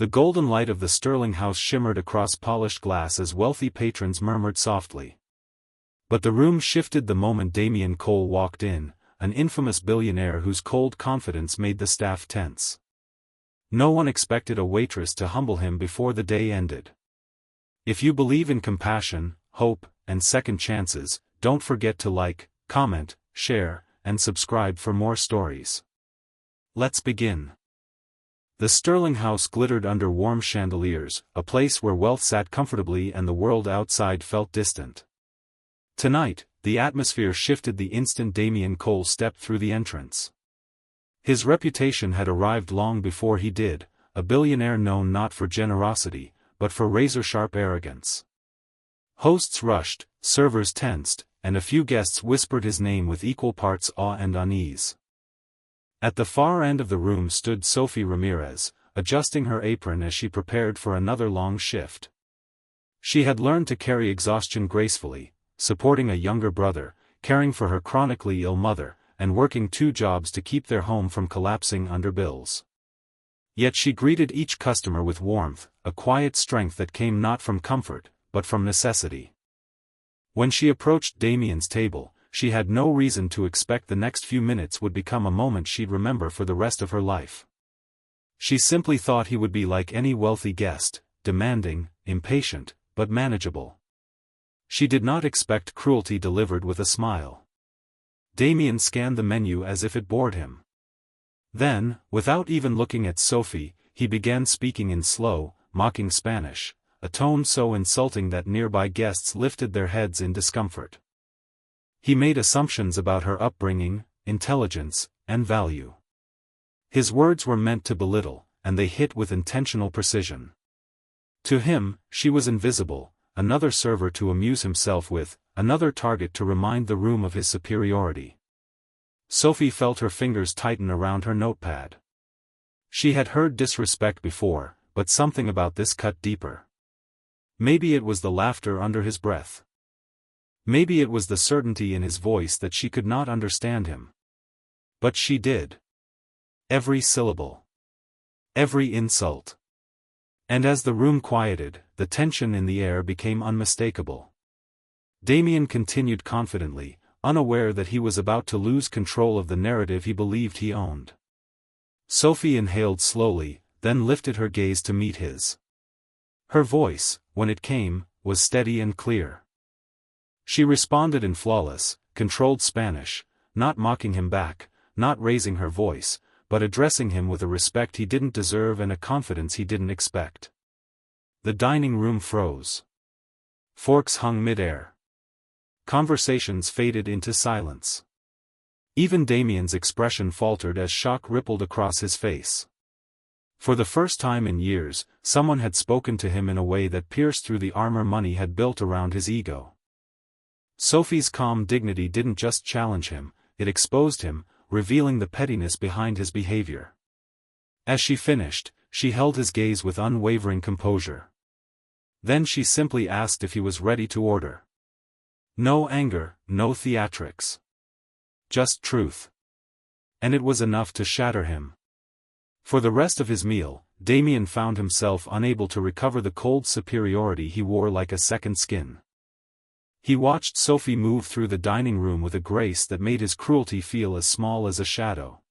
The golden light of the Sterling house shimmered across polished glass as wealthy patrons murmured softly. But the room shifted the moment Damien Cole walked in, an infamous billionaire whose cold confidence made the staff tense. No one expected a waitress to humble him before the day ended. If you believe in compassion, hope, and second chances, don't forget to like, comment, share, and subscribe for more stories. Let's begin. The Sterling house glittered under warm chandeliers, a place where wealth sat comfortably and the world outside felt distant. Tonight, the atmosphere shifted the instant Damien Cole stepped through the entrance. His reputation had arrived long before he did, a billionaire known not for generosity, but for razor-sharp arrogance. Hosts rushed, servers tensed, and a few guests whispered his name with equal parts awe and unease. At the far end of the room stood Sophie Ramirez, adjusting her apron as she prepared for another long shift. She had learned to carry exhaustion gracefully, supporting a younger brother, caring for her chronically ill mother, and working 2 jobs to keep their home from collapsing under bills. Yet she greeted each customer with warmth, a quiet strength that came not from comfort, but from necessity. When she approached Damien's table, she had no reason to expect the next few minutes would become a moment she'd remember for the rest of her life. She simply thought he would be like any wealthy guest, demanding, impatient, but manageable. She did not expect cruelty delivered with a smile. Damien scanned the menu as if it bored him. Then, without even looking at Sophie, he began speaking in slow, mocking Spanish, a tone so insulting that nearby guests lifted their heads in discomfort. He made assumptions about her upbringing, intelligence, and value. His words were meant to belittle, and they hit with intentional precision. To him, she was invisible, another server to amuse himself with, another target to remind the room of his superiority. Sophie felt her fingers tighten around her notepad. She had heard disrespect before, but something about this cut deeper. Maybe it was the laughter under his breath. Maybe it was the certainty in his voice that she could not understand him. But she did. Every syllable. Every insult. And as the room quieted, the tension in the air became unmistakable. Damien continued confidently, unaware that he was about to lose control of the narrative he believed he owned. Sophie inhaled slowly, then lifted her gaze to meet his. Her voice, when it came, was steady and clear. She responded in flawless, controlled Spanish, not mocking him back, not raising her voice, but addressing him with a respect he didn't deserve and a confidence he didn't expect. The dining room froze. Forks hung mid-air. Conversations faded into silence. Even Damien's expression faltered as shock rippled across his face. For the first time in years, someone had spoken to him in a way that pierced through the armor money had built around his ego. Sophie's calm dignity didn't just challenge him, it exposed him, revealing the pettiness behind his behavior. As she finished, she held his gaze with unwavering composure. Then she simply asked if he was ready to order. No anger, no theatrics. Just truth. And it was enough to shatter him. For the rest of his meal, Damien found himself unable to recover the cold superiority he wore like a second skin. He watched Sophie move through the dining room with a grace that made his cruelty feel as small as a shadow.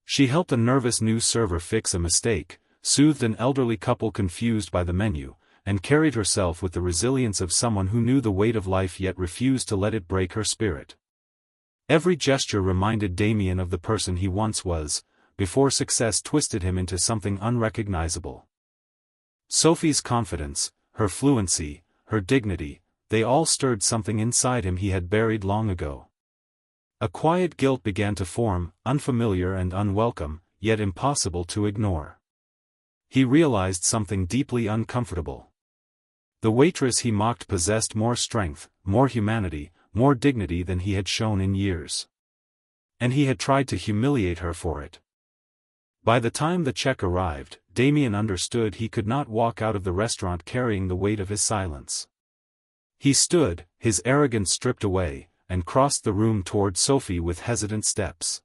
She helped a nervous new server fix a mistake, soothed an elderly couple confused by the menu, and carried herself with the resilience of someone who knew the weight of life yet refused to let it break her spirit. Every gesture reminded Damien of the person he once was, before success twisted him into something unrecognizable. Sophie's confidence, her fluency, her dignity, they all stirred something inside him he had buried long ago. A quiet guilt began to form, unfamiliar and unwelcome, yet impossible to ignore. He realized something deeply uncomfortable. The waitress he mocked possessed more strength, more humanity, more dignity than he had shown in years. And he had tried to humiliate her for it. By the time the check arrived, Damien understood he could not walk out of the restaurant carrying the weight of his silence. He stood, his arrogance stripped away, and crossed the room toward Sophie with hesitant steps.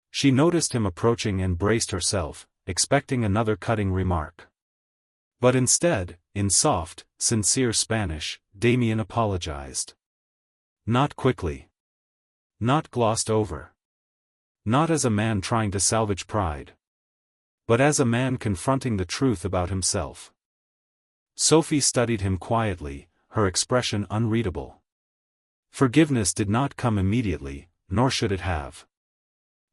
She noticed him approaching and braced herself, expecting another cutting remark. But instead, in soft, sincere Spanish, Damien apologized. Not quickly. Not glossed over. Not as a man trying to salvage pride. But as a man confronting the truth about himself. Sophie studied him quietly, her expression unreadable. Forgiveness did not come immediately, nor should it have.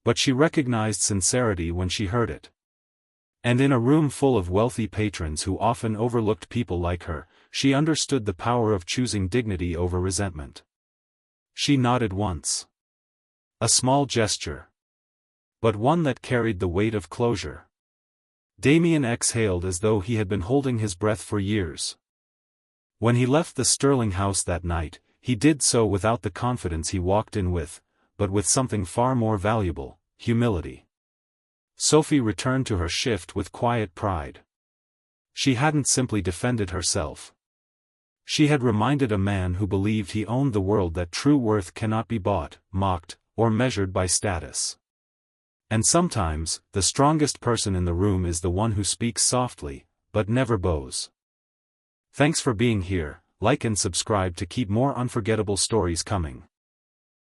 But she recognized sincerity when she heard it. And in a room full of wealthy patrons who often overlooked people like her, she understood the power of choosing dignity over resentment. She nodded once. A small gesture. But one that carried the weight of closure. Damien exhaled as though he had been holding his breath for years. When he left the Sterling house that night, he did so without the confidence he walked in with, but with something far more valuable, humility. Sophie returned to her shift with quiet pride. She hadn't simply defended herself. She had reminded a man who believed he owned the world that true worth cannot be bought, mocked, or measured by status. And sometimes, the strongest person in the room is the one who speaks softly, but never bows. Thanks for being here. Like and subscribe to keep more unforgettable stories coming.